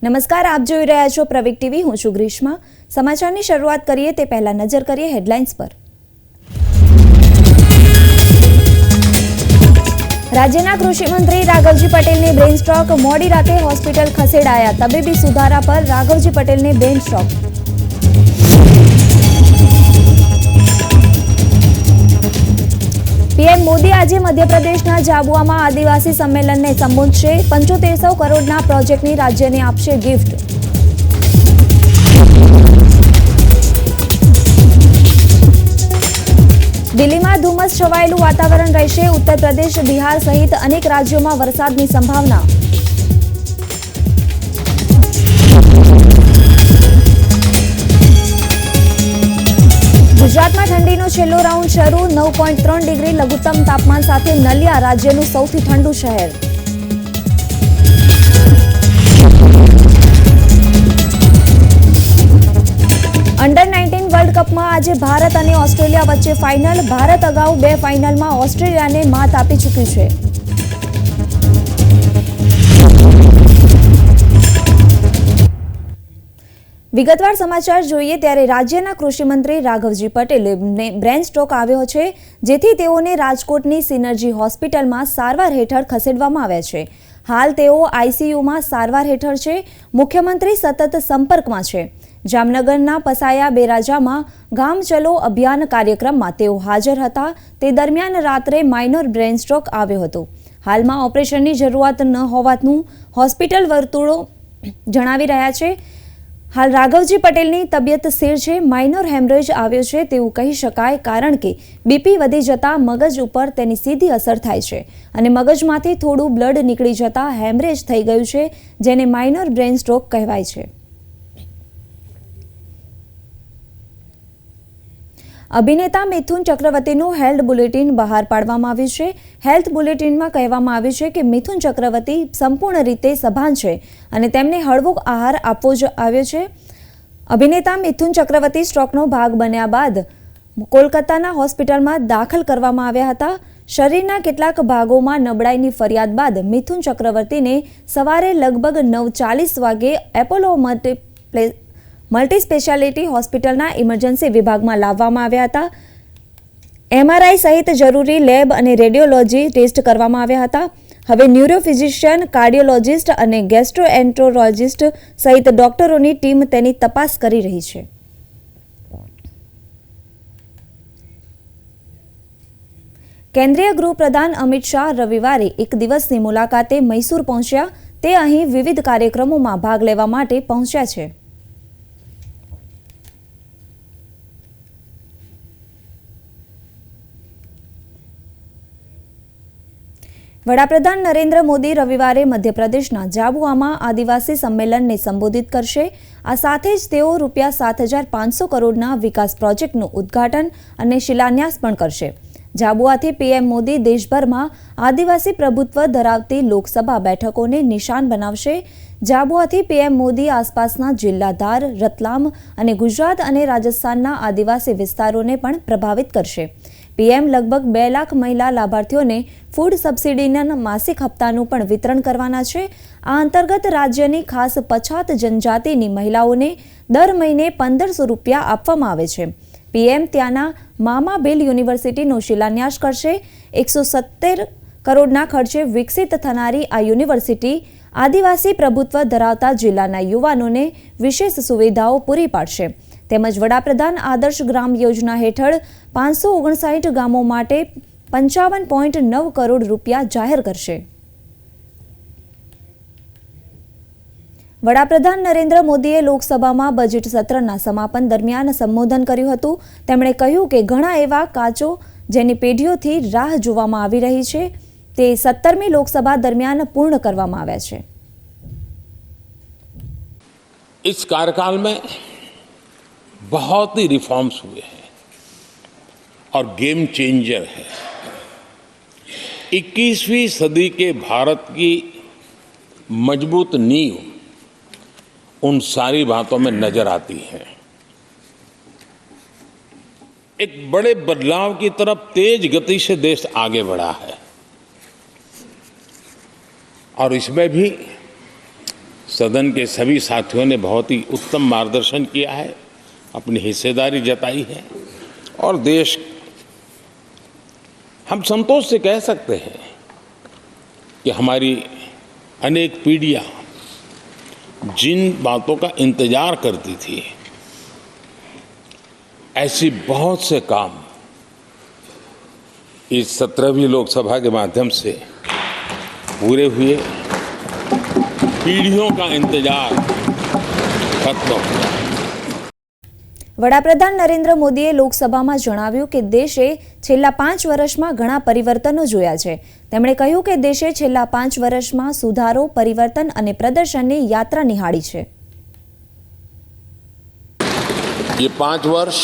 નમસ્કાર, આપ જોઈ રહ્યા છો પ્રવીક ટીવી. હું છું ગ્રીષ્મા. સમાચારની શરૂઆત કરીએ તે પહેલા નજર કરીએ હેડલાઇન્સ પર. રાજ્યના કૃષિ મંત્રી રાઘવજી પટેલને બ્રેન સ્ટ્રોક, મોડી રાતે હોસ્પિટલ ખસેડાયા. તબીબી સુધારા પર રાઘવજી પટેલને બ્રેન સ્ટ્રોક. પીએમ મોદી આજે મધ્યપ્રદેશના ઝાબુઆમાં આદિવાસી સંમેલનને સંબોધશે. 7500 કરોડના પ્રોજેક્ટની રાજ્યને આપશે ગિફ્ટ. દિલ્હીમાં ધુમ્મસ છવાયેલું વાતાવરણ રહેશે. ઉત્તર પ્રદેશ, બિહાર સહિત અનેક રાજ્યોમાં વરસાદની સંભાવના. ગુજરાતમાં ઠંડીનો છેલ્લો રાઉન્ડ શરૂ. 9.3 ડિગ્રી લઘુત્તમ તાપમાન સાથે નલિયા રાજ્યનું સૌથી ઠંડુ શહેર. અંડર-19 વર્લ્ડ કપમાં આજે ભારત અને ઓસ્ટ્રેલિયા વચ્ચે ફાઇનલ. ભારત અગાઉ 2 ફાઇનલમાં ઓસ્ટ્રેલિયાને માત આપી ચૂક્યું છે. વિગતવાર સમાચાર જોઈએ ત્યારે રાજ્યના કૃષિમંત્રી રાઘવજી પટેલને બ્રેન સ્ટ્રોક આવ્યો છે, જેથી તેઓને રાજકોટની સિનર્જી હોસ્પિટલમાં સારવાર હેઠળ ખસેડવામાં આવ્યા છે. હાલ તેઓ આઈસીયુમાં સારવાર હેઠળ છે. મુખ્યમંત્રી સતત સંપર્કમાં છે. જામનગરના પસાયા બેરાજામાં ગામ ચલો અભિયાન કાર્યક્રમમાં તેઓ હાજર હતા. તે દરમિયાન રાત્રે માઇનોર બ્રેન સ્ટ્રોક આવ્યો હતો. હાલમાં ઓપરેશનની જરૂરિયાત ન હોવાનું હોસ્પિટલ વર્તુળો જણાવી રહ્યા છે. હાલ રાઘવજી પટેલની તબિયત સ્થિર છે. માઇનોર હેમરેજ આવ્યો છે તેવું કહી શકાય, કારણ કે બીપી વધી જતાં મગજ ઉપર તેની સીધી અસર થાય છે અને મગજમાંથી થોડું બ્લડ નીકળી જતાં હેમરેજ થઈ ગયું છે, જેને માઇનોર બ્રેન સ્ટ્રોક કહેવાય છે. અભિનેતા મિથુન ચક્રવર્તીનું હેલ્થ બુલેટિન બહાર પાડવામાં આવ્યું છે. હેલ્થ બુલેટિનમાં કહેવામાં આવ્યું છે કે મિથુન ચક્રવર્તી સંપૂર્ણ રીતે સભાન છે અને તેમને હળવો આહાર આપવો જ આવ્યો છે. અભિનેતા મિથુન ચક્રવર્તી સ્ટ્રોકનો ભાગ બન્યા બાદ કોલકાતાના હોસ્પિટલમાં દાખલ કરવામાં આવ્યા હતા. શરીરના કેટલાક ભાગોમાં નબળાઈની ફરિયાદ બાદ મિથુન ચક્રવર્તીને સવારે લગભગ 9:40 વાગે એપોલો મલ્ટી સ્પેશિયાલિટી હોસ્પિટલના ઇમરજન્સી વિભાગમાં લાવવામાં આવ્યા હતા. એમઆરઆઈ સહિત જરૂરી લેબ અને રેડિયોલોજી ટેસ્ટ કરવામાં આવ્યા હતા. હવે ન્યુરોફિઝિશિયન, કાર્ડિયોલોજિસ્ટ અને ગેસ્ટ્રોએન્ટ્રોલોજિસ્ટ સહિત ડોક્ટરોની ટીમ તેની તપાસ કરી રહી છે. કેન્દ્રીય ગૃહપ્રધાન અમિત શાહ રવિવારે એક દિવસની મુલાકાતે મૈસૂર પહોંચ્યા. તે અહીં વિવિધ કાર્યક્રમોમાં ભાગ લેવા માટે પહોંચ્યા છે. વડાપ્રધાન નરેન્દ્ર મોદી રવિવારે મધ્યપ્રદેશના ઝાબુઆમાં આદિવાસી સંમેલનને સંબોધિત કરશે. આ સાથે જ તેઓ ₹7,500 કરોડના વિકાસ પ્રોજેક્ટનું ઉદ્ઘાટન અને શિલાન્યાસ પણ કરશે. ઝાબુઆથી પીએમ મોદી દેશભરમાં આદિવાસી પ્રભુત્વ ધરાવતી લોકસભા બેઠકોને નિશાન બનાવશે. ઝાબુઆથી પીએમ મોદી આસપાસના જિલ્લા ધાર, રતલામ અને ગુજરાત અને રાજસ્થાનના આદિવાસી વિસ્તારોને પણ પ્રભાવિત કરશે. પીએમ લગભગ 2 લાખ મહિલા લાભાર્થીઓને ફૂડ સબસિડીના માસિક હપ્તાનું પણ વિતરણ કરવાના છે. આ અંતર્ગત રાજ્યની ખાસ પછાત જનજાતિની મહિલાઓને દર મહિને ₹1,500 આપવામાં આવે છે. પીએમ ત્યાંના મામા બિલ યુનિવર્સિટીનો શિલાન્યાસ કરશે. 170 કરોડના ખર્ચે વિકસિત થનારી આ યુનિવર્સિટી આદિવાસી પ્રભુત્વ ધરાવતા જિલ્લાના યુવાનોને વિશેષ સુવિધાઓ પૂરી પાડશે. તેમજ વડાપ્રધાન આદર્શ ગ્રામ યોજના હેઠળ 559 ગામો માટે ₹55.9 કરોડ જાહેર કરશે. વડાપ્રધાન નરેન્દ્ર મોદીએ લોકસભામાં બજેટ સત્રના સમાપન દરમિયાન સંબોધન કર્યું હતું. તેમણે કહ્યું કે ઘણા એવા કાચો જેની પેઢીઓથી રાહ જોવામાં આવી રહી છે, તે 17મી લોકસભા દરમિયાન પૂર્ણ કરવામાં આવ્યા છે. इस कार्यकाल में बहुत ही रिफॉर्म्स हुए हैं और गेम चेंजर है. 21वीं सदी के भारत की मजबूत नींव उन सारी बातों में नजर आती है. एक बड़े बदलाव की तरफ तेज गति से देश आगे बढ़ा है और इसमें भी सदन के सभी साथियों ने बहुत ही उत्तम मार्गदर्शन किया है, अपनी हिस्सेदारी जताई है और देश, हम संतोष से कह सकते हैं कि हमारी अनेक पीढ़ियां जिन बातों का इंतजार करती थी, ऐसी बहुत से काम इस 17वीं लोकसभा के माध्यम से पूरे हुए। पीढ़ियों का इंतजार खत्म हुआ। વડાપ્રધાન નરેન્દ્ર મોદીએ લોકસભામાં જણાવ્યું કે દેશે છેલ્લા 5 વર્ષમાં ઘણા પરિવર્તનો જોયા છે. તેમણે કહ્યું કે દેશે છેલ્લા 5 વર્ષમાં સુધારો, પરિવર્તન અને પ્રદર્શનની યાત્રા નિહાળી છે. ये 5 वर्ष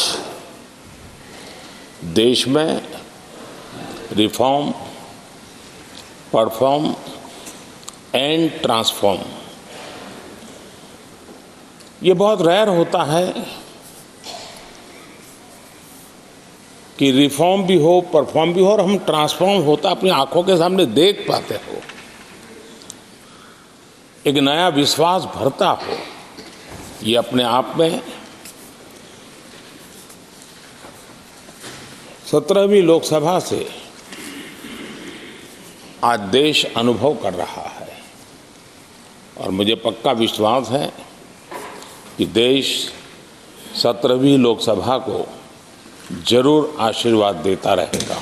देश में रिफॉर्म, परफॉर्म एंड ट्रांसफॉर्म, ये बहुत रेयर होता है कि रिफॉर्म भी हो, परफॉर्म भी हो और हम ट्रांसफॉर्म होता अपनी आंखों के सामने देख पाते हो, एक नया विश्वास भरता हो। ये अपने आप में 17वीं लोकसभा से आज देश अनुभव कर रहा है और मुझे पक्का विश्वास है कि देश 17वीं लोकसभा को जरूर आशीर्वाद देता रहेगा.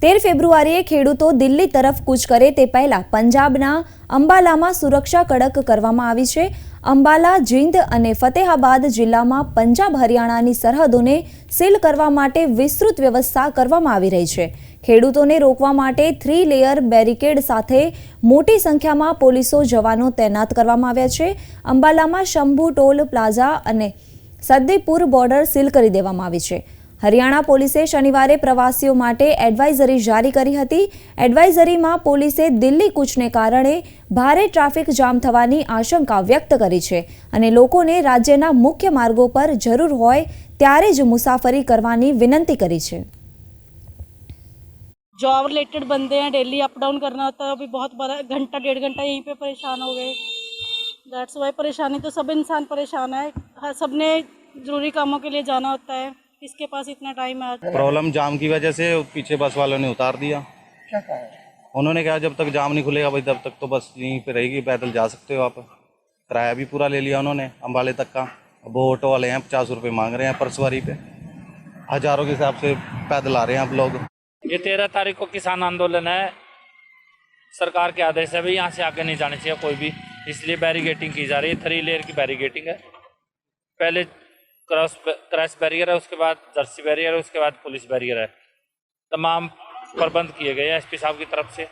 13 ફેબ્રુઆરીએ ખેડૂતો દિલ્હી તરફ કૂચ કરે તે પહેલા પંજાબના અંબાલામાં સુરક્ષા કડક કરવામાં આવી છે. અંબાલા, જીંદ અને ફતેહાબાદ જિલ્લામાં પંજાબ હરિયાણાની સરહદોને સીલ કરવા માટે વિસ્તૃત વ્યવસ્થા કરવામાં આવી રહી છે. ખેડૂતોને રોકવા માટે 3 લેયર બેરિકેડ સાથે મોટી સંખ્યામાં પોલીસો જવાનો તૈનાત કરવામાં આવ્યા છે. અંબાલામાં શંભુ ટોલ પ્લાઝા અને સદ્દીપુર બોર્ડર સીલ કરી દેવામાં આવી છે. હરિયાણા પોલીસે શનિવારે પ્રવાસીઓ માટે એડવાઇઝરી જારી કરી હતી. એડવાઇઝરીમાં પોલીસે દિલ્હી કૂચને કારણે ભારે ટ્રાફિક જામ થવાની આશંકા વ્યક્ત કરી છે અને લોકોને રાજ્યના મુખ્ય માર્ગો પર જરૂર હોય ત્યારે જ મુસાફરી કરવાની વિનંતી કરી છે. जॉब रिलेटेड बंदे हैं, डेली अप डाउन करना होता है. अभी बहुत बड़ा घंटा 1.5 घंटा यहीं पे परेशान हो गए. दैट्स वाई परेशानी तो सब इंसान परेशान है. हर सबने ज़रूरी कामों के लिए जाना होता है. किसके पास इतना टाइम है? प्रॉब्लम जाम की वजह से पीछे बस वालों ने उतार दिया. क्या कहा? उन्होंने कहा जब तक जाम नहीं खुलेगा भाई तब तक तो बस यहीं पे रहेगी, पैदल जा सकते हो आप. किराया भी पूरा ले लिया उन्होंने अम्बाले तक का. अब वो ऑटो वाले हैं 50 रुपये मांग रहे हैं पर सवारी पे. हज़ारों के हिसाब से पैदल आ रहे हैं आप लोग. ये 13 तारीख को किसान आंदोलन है. सरकार के आदेश है भाई यहाँ से आगे नहीं जाने चाहिए कोई भी, इसलिए बैरिगेटिंग की जा रही है. 3 लेयर की बैरिगेटिंग है. पहले क्रॉस बैरियर है, उसके बाद जर्सी बैरियर है, उसके बाद पुलिस बैरियर है. तमाम प्रबंध किए गए हैं एसपी साहब की तरफ से.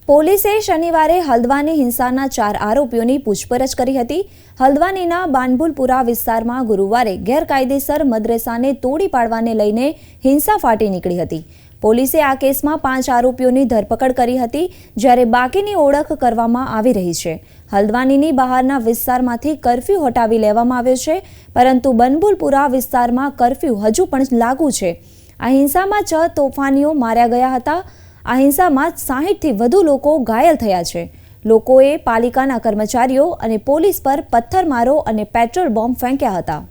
પોલીસે શનિવારે હલ્દ્વાની હિંસાના 4 આરોપીઓની પૂછપરછ કરી હતી. હલ્દ્વાનીના બાનભુલપુરા વિસ્તારમાં ગુરુવારે ગેરકાયદેસર મદ્રેસાને તોડી પાડવાને લઈને હિંસા ફાટી નીકળી હતી. પોલીસે આ કેસમાં 5 આરોપીઓની ધરપકડ કરી હતી, જ્યારે બાકીની ઓળખ કરવામાં આવી રહી છે. હલ્દ્વાનીની બહારના વિસ્તારમાંથી કર્ફ્યુ હટાવી લેવામાં આવ્યો છે, પરંતુ બનભુલપુરા વિસ્તારમાં કર્ફ્યુ હજુ પણ લાગુ છે. આ હિંસામાં 6 તોફાનીઓ માર્યા ગયા હતા. આ હિંસામાં 60થી વધુ લોકો ઘાયલ થયા છે. લોકોએ પાલિકાના કર્મચારીઓ અને પોલીસ પર પથ્થરમારો અને પેટ્રોલ બોમ્બ ફેંક્યા હતા.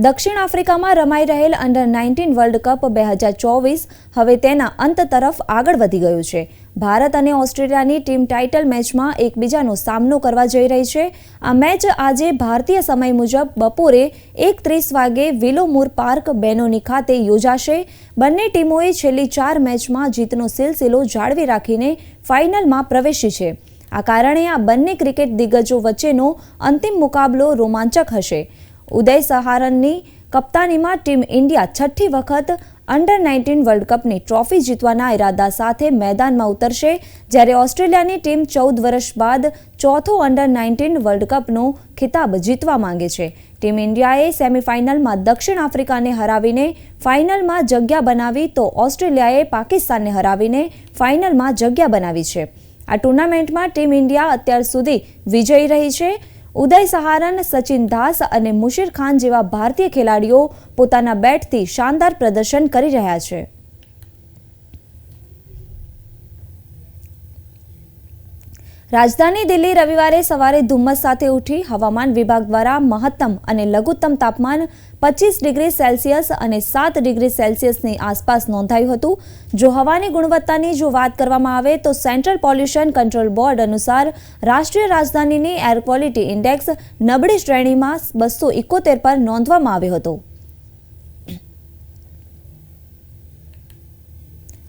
દક્ષિણ આફ્રિકામાં રમાઈ રહેલ અંડર 19 વર્લ્ડ કપ 2024 હવે તેના અંત તરફ આગળ વધી ગયું છે. ભારત અને ઓસ્ટ્રેલિયાની ટીમ ટાઇટલ મેચમાં એકબીજાનો સામનો કરવા જઈ રહી છે. આ મેચ આજે ભારતીય સમય મુજબ બપોરે 1:30 વાગે વિલોમૂર પાર્ક, બેનોની ખાતે યોજાશે. બંને ટીમોએ છેલ્લી 4 મેચમાં જીતનો સિલસિલો જાળવી રાખીને ફાઇનલમાં પ્રવેશી છે. આ કારણે આ બંને ક્રિકેટ દિગ્ગજો વચ્ચેનો અંતિમ મુકાબલો રોમાંચક હશે. ઉદય સહારનની કપ્તાનીમાં ટીમ ઇન્ડિયા 6ઠ્ઠી વખત અંડર 19 વર્લ્ડ કપની ટ્રોફી જીતવાના ઇરાદા સાથે મેદાનમાં ઉતરશે, જ્યારે ઓસ્ટ્રેલિયાની ટીમ 14 વર્ષ બાદ ચોથો અંડર 19 વર્લ્ડ કપનો ખિતાબ જીતવા માંગે છે. ટીમ ઇન્ડિયાએ સેમીફાઇનલમાં દક્ષિણ આફ્રિકાને હરાવીને ફાઇનલમાં જગ્યા બનાવી, તો ઓસ્ટ્રેલિયાએ પાકિસ્તાનને હરાવીને ફાઇનલમાં જગ્યા બનાવી છે. આ ટુર્નામેન્ટમાં ટીમ ઇન્ડિયા અત્યાર સુધી વિજયી રહી છે. ઉદય સહારન, સચિન દાસ અને મુશીર ખાન જેવા ભારતીય ખેલાડીઓ પોતાના બેટથી શાનદાર પ્રદર્શન કરી રહ્યા છે. રાજધાની દિલ્હી રવિવારે સવારે ધુમ્મસ સાથે ઉઠી હવામાન વિભાગ દ્વારા મહત્તમ અને લઘુત્તમ તાપમાન 25 ડિગ્રી સેલ્સિયસ અને 7 ડિગ્રી સેલ્સિયસની આસપાસ નોંધાયું હતું। જો હવાની ગુણવત્તાની વાત કરવામાં આવે તો સેન્ટ્રલ પોલ્યુશન કંટ્રોલ બોર્ડ અનુસાર રાષ્ટ્રીય રાજધાનીની એર ક્વોલિટી ઇન્ડેક્સ નબળી શ્રેણીમાં 271 પર નોંધવામાં આવ્યો હતો।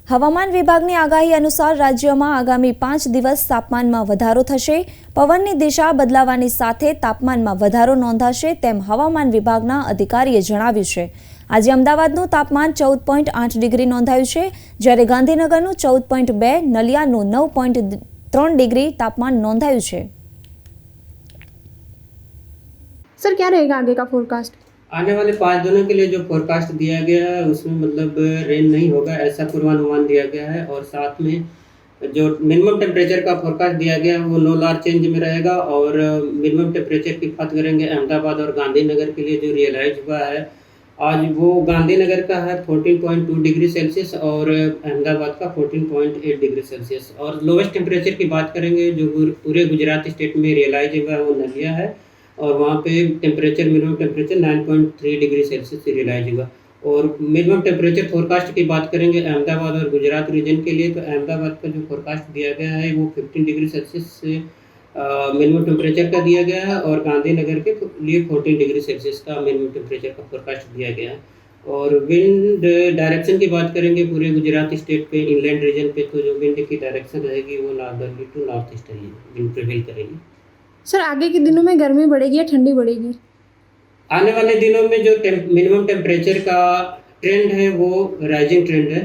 હવામાન વિભાગની આગાહી અનુસાર રાજ્યમાં આગામી 5 દિવસ તાપમાનમાં વધારો થશે। પવનની દિશા બદલાવાની સાથે તાપમાનમાં વધારો નોંધાશે તેમ હવામાન વિભાગના અધિકારીએ જણાવ્યું છે। આજે અમદાવાદનું તાપમાન 14.8 ડિગ્રી નોંધાયું છે, જ્યારે ગાંધીનગરનું 14.2, નલિયાનું 9.3 ડિગ્રી તાપમાન નોંધાયું છે। सर क्या रहेगा आगे का फोरकास्ट? आने वाले 5 दिनों के लिए जो फोरकास्ट दिया गया है उसमें मतलब रेन नहीं होगा ऐसा पूर्वानुमान दिया गया है। और साथ में जो मिनिमम टेम्परेचर का फोरकास्ट दिया गया है वो नो लार्ज चेंज में रहेगा। और मिनिमम टेम्परेचर की बात करेंगे अहमदाबाद और गांधीनगर के लिए जो रियलाइज हुआ है आज वो गांधीनगर का है 14.2 डिग्री सेल्सियस और अहमदाबाद का 14.8 डिग्री सेल्सियस। और लोवेस्ट टेम्परेचर की बात करेंगे जो पूरे गुजरात स्टेट में रियलाइज हुआ है वो नलिया है और वहाँ पे temperature minimum temperature 9.3 degree Celsius से रियलाइज हुआ। और मिनिमम टेम्परेचर फोरकास्ट की बात करेंगे अहमदाबाद और गुजरात रीजन के लिए तो अहमदाबाद का जो फोरकास्ट दिया गया है वो 15 डिग्री सेल्सियस से मिनिमम टेम्परेचर का दिया गया है और गांधीनगर के लिए 14 डिग्री सेल्सियस का मिनिमम टेम्परेचर का फोरकास्ट दिया गया है। और विंड डायरेक्शन की बात करेंगे पूरे गुजरात स्टेट पे इनलैंड रीजन पे तो जो विंड की डायरेक्शन रहेगी वो northerly to north easterly wind prevail करेगी। सर आगे के दिनों में गर्मी बढ़ेगी या ठंडी बढ़ेगी? आने वाले दिनों में जो मिनिमम टेम्परेचर का ट्रेंड है वो राइजिंग ट्रेंड है।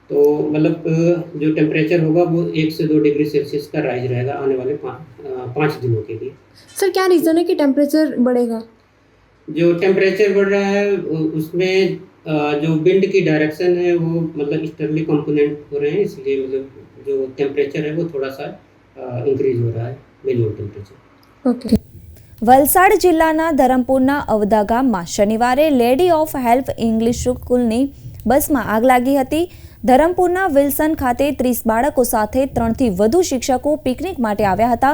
तो मतलब जो टेम्परेचर होगा वो 1 से 2 डिग्री सेल्सियस का राइज रहेगा आने वाले 5 दिनों के लिए। सर क्या रीज़न है कि टेम्परेचर बढ़ेगा? जो टेम्परेचर बढ़ रहा है उसमें जो विंड की डायरेक्शन है वो मतलब ईस्टर्ली कंपोनेंट हो रहे हैं इसलिए मतलब जो टेम्परेचर है वो थोड़ा सा इंक्रीज हो रहा है मिनिमम टेम्परेचर। ओके। વલસાડ જિલ્લાના ધરમપુરના અવધા ગામમાં શનિવારે લેડી ઓફ હેલ્પ ઇંગ્લિશ સ્કૂલની બસમાં આગ લાગી હતી। ધરમપુરના વિલ્સન ખાતે 30 બાળકો સાથે 3થી વધુ શિક્ષકો પિકનિક માટે આવ્યા હતા।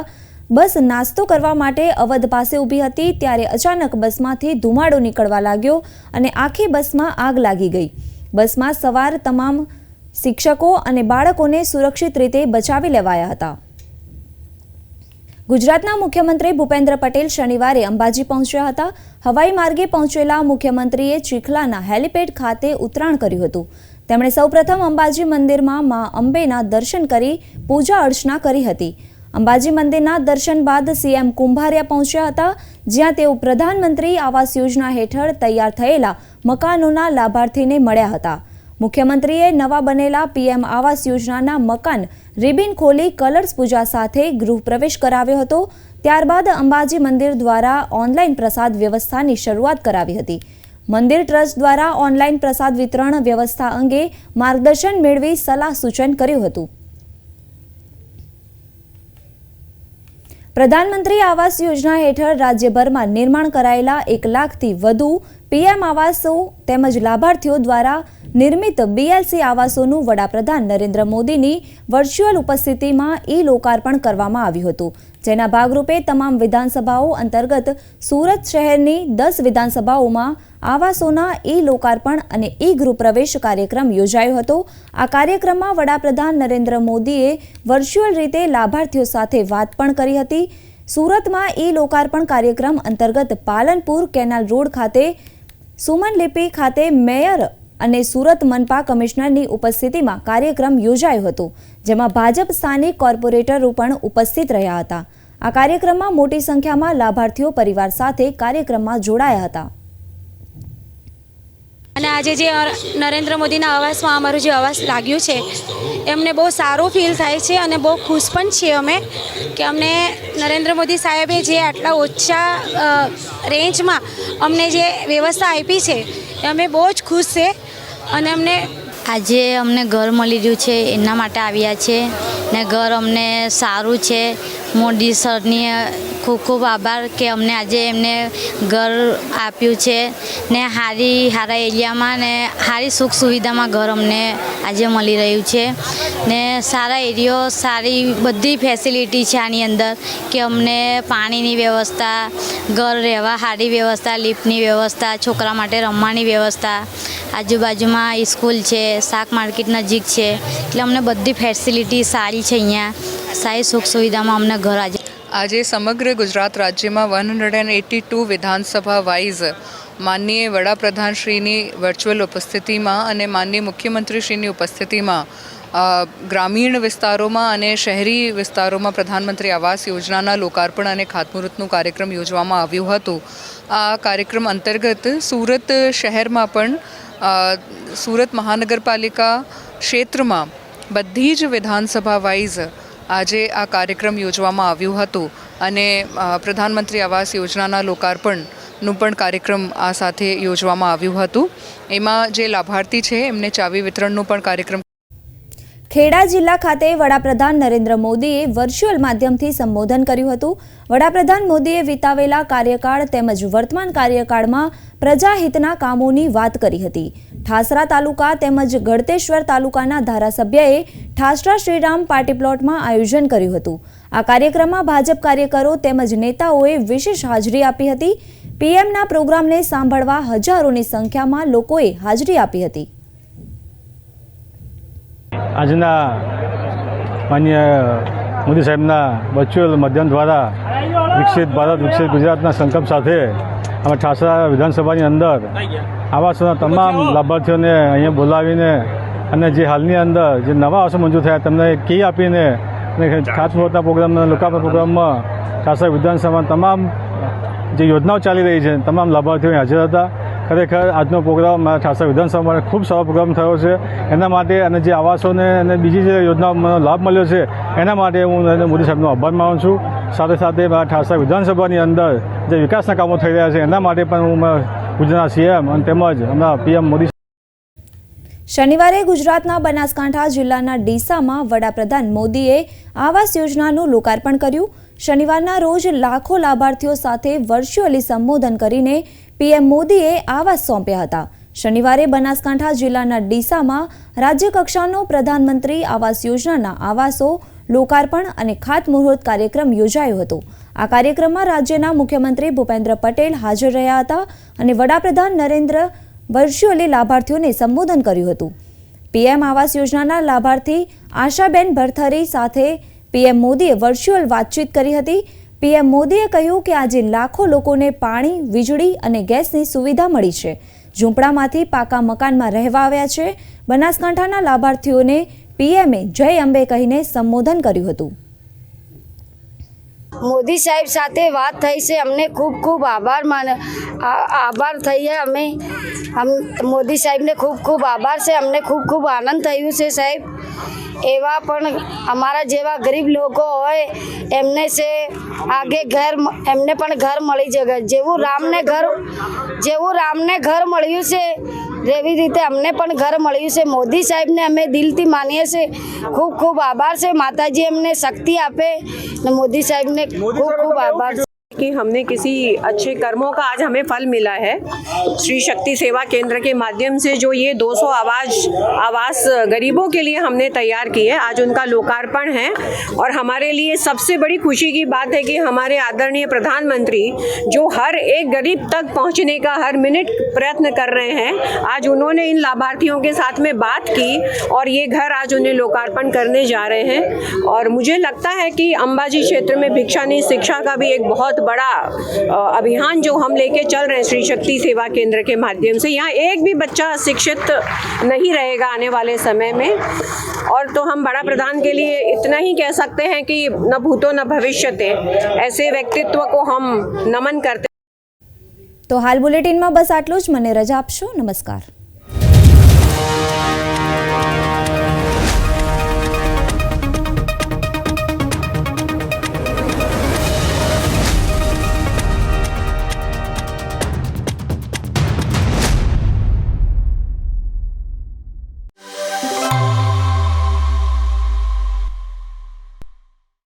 બસ નાસ્તો કરવા માટે અવધ પાસે ઊભી હતી ત્યારે અચાનક બસમાંથી ધુમાડો નીકળવા लाग्यो અને આખી બસમાં આગ લાગી ગઈ। બસમાં સવાર તમામ શિક્ષકો અને બાળકોને સુરક્ષિત રીતે બચાવી લેવાયા હતા। ગુજરાતના મુખ્યમંત્રી ભૂપેન્દ્ર પટેલ શનિવારે અંબાજી પહોંચ્યા હતા। હવાઈ માર્ગે પહોંચેલા મુખ્યમંત્રીએ ચીખલાના હેલિપેડ ખાતે ઉતરાણ કર્યું હતું। તેમણે સૌપ્રથમ અંબાજી મંદિરમાં માં અંબેના દર્શન કરી પૂજા અર્ચના કરી હતી। અંબાજી મંદિરના દર્શન બાદ સીએમ કુંભારિયા પહોંચ્યા હતા, જ્યાં તેઓ પ્રધાનમંત્રી આવાસ યોજના હેઠળ તૈયાર થયેલા મકાનોના લાભાર્થીને મળ્યા હતા। મુખ્યમંત્રીએ નવા બનેલા પીએમ આવાસ યોજનાના મકાન રિબિન ખોલી કલર્સ પૂજા સાથે ગૃહ પ્રવેશ કરાવ્યો હતો। ત્યારબાદ અંબાજી મંદિર દ્વારા ઓનલાઈન પ્રસાદ વ્યવસ્થાની શરૂઆત કરાવી હતી। મંદિર ટ્રસ્ટ દ્વારા ઓનલાઈન પ્રસાદ વિતરણ વ્યવસ્થા અંગે માર્ગદર્શન મેળવી સલાહ સૂચન કર્યું હતું। પ્રધાનમંત્રી આવાસ યોજના હેઠળ રાજ્યભરમાં નિર્માણ કરાયેલા 1 લાખથી વધુ પીએમ આવાસો તેમજ લાભાર્થીઓ દ્વારા નિર્મિત બીએલસી આવાસોનું વડાપ્રધાન નરેન્દ્ર મોદીની વર્ચ્યુઅલ ઉપસ્થિતિમાં ઈ લોકાર્પણ કરવામાં આવ્યું હતું, જેના ભાગરૂપે તમામ વિધાનસભાઓ અંતર્ગત સુરત શહેરની 10 વિધાનસભાઓમાં આવાસોના ઈ લોકાર્પણ અને ઈ ગૃહ પ્રવેશ કાર્યક્રમ યોજાયો હતો। આ કાર્યક્રમમાં વડાપ્રધાન નરેન્દ્ર મોદીએ વર્ચ્યુઅલ રીતે લાભાર્થીઓ સાથે વાત પણ કરી હતી। સુરતમાં ઈ લોકાર્પણ કાર્યક્રમ અંતર્ગત પાલનપુર કેનાલ રોડ ખાતે સુમન લિપિ ખાતે મેયર અને સુરત મનપા કમિશનરની ઉપસ્થિતિમાં કાર્યક્રમ યોજાયો હતો, જેમાં ભાજપ સ્થાનિક કોર્પોરેટરો પણ ઉપસ્થિત રહ્યા હતા। આ કાર્યક્રમમાં મોટી સંખ્યામાં લાભાર્થીઓ પરિવાર સાથે કાર્યક્રમમાં જોડાયા હતા। અને આજે જે નરેન્દ્ર મોદીના આવાસમાં અમારું જે આવાસ લાગ્યું છે એમને બહુ સારું ફીલ થાય છે અને બહુ ખુશ પણ છીએ અમે કે અમને નરેન્દ્ર મોદી સાહેબે જે આટલા ઓછા રેન્જમાં અમને જે વ્યવસ્થા આપી છે એ અમે બહુ જ ખુશ છે અને અમને આજે અમને ઘર મળી રહ્યું છે એના માટે આવ્યા છે ને ઘર અમને સારું છે। મોદી સરની ખૂબ ખૂબ આભાર કે અમને આજે એમને ઘર આપ્યું છે ને સારા એરિયામાં ને સારી સુખ સુવિધામાં ઘર અમને આજે મળી રહ્યું છે ને સારા એરિયો સારી બધી ફેસિલિટી છે આની અંદર કે અમને પાણીની વ્યવસ્થા ઘર રહેવા સારી વ્યવસ્થા લિફ્ટની વ્યવસ્થા છોકરા માટે રમવાની વ્યવસ્થા આજુબાજુમાં સ્કૂલ છે શાક માર્કેટ નજીક છે એટલે અમને બધી ફેસિલિટી સારી છે અહીંયા સારી સુખ સુવિધામાં અમને ઘર આજે સમગ્ર ગુજરાત રાજ્યમાં 182 વિધાનસભા વાઇઝ માનનીય વડાપ્રધાનશ્રીની વર્ચ્યુઅલ ઉપસ્થિતિમાં અને માનનીય મુખ્યમંત્રીશ્રીની ઉપસ્થિતિમાં ગ્રામીણ વિસ્તારોમાં અને શહેરી વિસ્તારોમાં પ્રધાનમંત્રી આવાસ યોજનાના લોકાર્પણ અને ખાતમુહૂર્તનું કાર્યક્રમ યોજવામાં આવ્યું હતું. આ કાર્યક્રમ અંતર્ગત સુરત શહેરમાં પણ સુરત મહાનગરપાલિકા ક્ષેત્રમાં બધી જ વિધાનસભા વાઇઝ આજે આ કાર્યક્રમ યોજવામાં આવ્યું હતું અને પ્રધાનમંત્રી આવાસ યોજનાના લોકાર્પણનું પણ કાર્યક્રમ આ સાથે યોજવામાં આવ્યું હતું. એમાં જે લાભાર્થી છે એમને ચાવી વિતરણનું પણ કાર્યક્રમ. ખેડા જિલ્લા ખાતે વડાપ્રધાન નરેન્દ્ર મોદીએ વર્ચ્યુઅલ માધ્યમથી સંબોધન કર્યું હતું. વડાપ્રધાન મોદીએ વિતાવેલા કાર્યકાળ તેમજ વર્તમાન કાર્યકાળમાં પ્રજાહિતના કામોની વાત કરી હતી. ઠાસરા તાલુકા તેમજ ગળતેશ્વર તાલુકાના ધારાસભ્યએ ઠાસરા શ્રીરામ પાર્ટી પ્લોટમાં આયોજન કર્યું હતું. આ કાર્યક્રમમાં ભાજપ કાર્યકરો તેમજ નેતાઓએ વિશેષ હાજરી આપી હતી. પીએમના પ્રોગ્રામને સાંભળવા હજારોની સંખ્યામાં લોકોએ હાજરી આપી હતી. આજના માન્ય મોદી સાહેબના વર્ચ્યુઅલ માધ્યમ દ્વારા વિકસિત ભારત વિકસિત ગુજરાતના સંકલ્પ સાથે અમે ઠાસરા વિધાનસભાની અંદર આવાસોના તમામ લાભાર્થીઓને અહીંયા બોલાવીને અને જે હાલની અંદર જે નવા આવાસો મંજૂર થયા તેમને કી આપીને ખાતમુહૂર્તના પ્રોગ્રામના લોકાર્પણ પ્રોગ્રામમાં ઠાસરા વિધાનસભામાં તમામ જે યોજનાઓ ચાલી રહી છે તમામ લાભાર્થીઓ હાજર હતા. ખરેખર આજનો પ્રોગ્રામ ઠાસરા વિધાનસભા માટે ખૂબ સારો પ્રોગ્રામ થયો છે. એના માટે અને જે આવાસોને અને બીજી જે યોજનાઓનો લાભ મળ્યો છે એના માટે હું નરેન્દ્ર મોદી સાહેબનો આભાર માનું છું. સાથે સાથે ઠાસરા વિધાનસભાની અંદર જે વિકાસના કામો થઈ રહ્યા છે એના માટે પણ હું ગુજરાતના સીએમ અને તેમજ હમણાં પીએમ મોદી. શનિવારે ગુજરાતના બનાસકાંઠા જિલ્લાના ડીસામાં વડાપ્રધાન મોદીએ આવાસ યોજનાનું લોકાર્પણ કર્યું. શનિવારના રોજ લાખો લાભાર્થીઓ સાથે વર્ચ્યુઅલી સંબોધન કરીને પીએમ મોદીએ આવાસ સોંપ્યા હતા. શનિવારે બનાસકાંઠા જિલ્લાના ડીસામાં રાજ્યકક્ષાનો પ્રધાનમંત્રી આવાસ યોજનાના આવાસો લોકાર્પણ અને ખાતમુહૂર્ત કાર્યક્રમ યોજાયો હતો. આ કાર્યક્રમમાં રાજ્યના મુખ્યમંત્રી ભૂપેન્દ્ર પટેલ હાજર રહ્યા હતા અને વડાપ્રધાન નરેન્દ્ર વર્ચ્યુઅલી લાભાર્થીઓને સંબોધન કર્યું હતું. પીએમ આવાસ યોજનાના લાભાર્થી આશાબેન ભરથરી સાથે પીએમ મોદીએ વર્ચ્યુઅલ વાતચીત કરી હતી. પીએમ મોદીએ કહ્યું કે આજે લાખો લોકોને પાણી વીજળી અને ગેસની સુવિધા મળી છે. ઝૂંપડામાંથી પાકા મકાનમાં રહેવા આવ્યા છે. બનાસકાંઠાના લાભાર્થીઓને પીએમએ જય અંબે કહીને સંબોધન કર્યું હતું. મોદી સાહેબ સાથે વાત થઈ છે અમને ખૂબ ખૂબ આભાર થઈએ અમે મોદી સાહેબને ખૂબ ખૂબ આભાર છે. અમને ખૂબ ખૂબ આનંદ થયું છે સાહેબ. એવા પણ અમારા જેવા ગરીબ લોકો હોય એમને છે આગે ઘર એમને પણ ઘર મળી જશે. જેવું રામને ઘર મળ્યું છે એવી રીતે અમને પણ ઘર મળ્યું છે. મોદી સાહેબને અમે દિલથી માનીએ છીએ. ખૂબ ખૂબ આભાર છે. માતાજી અમને શક્તિ આપે ને મોદી સાહેબને ખૂબ ખૂબ આભાર છે कि हमने किसी अच्छे कर्मों का आज हमें फल मिला है. श्री शक्ति सेवा केंद्र के माध्यम से जो ये 200 आवास गरीबों के लिए हमने तैयार किए, आज उनका लोकार्पण है. और हमारे लिए सबसे बड़ी खुशी की बात है कि हमारे आदरणीय प्रधानमंत्री जो हर एक गरीब तक पहुंचने का हर मिनट प्रयत्न कर रहे हैं, आज उन्होंने इन लाभार्थियों के साथ में बात की और ये घर आज उन्हें लोकार्पण करने जा रहे हैं. और मुझे लगता है कि अंबाजी क्षेत्र में भिक्षा नहीं शिक्षा का भी एक बहुत बड़ा अभियान जो हम लेके चल रहे हैं श्री शक्ति सेवा केंद्र के माध्यम से. यहाँ एक भी बच्चा शिक्षित नहीं रहेगा आने वाले समय में. और तो हम बड़ा प्रधान के लिए इतना ही कह सकते हैं कि न भूतो न भविष्यते, ऐसे व्यक्तित्व को हम नमन करते. तो हाल बुलेटिन में बस आटલું જ. મને રજા આપશો. નમસ્કાર.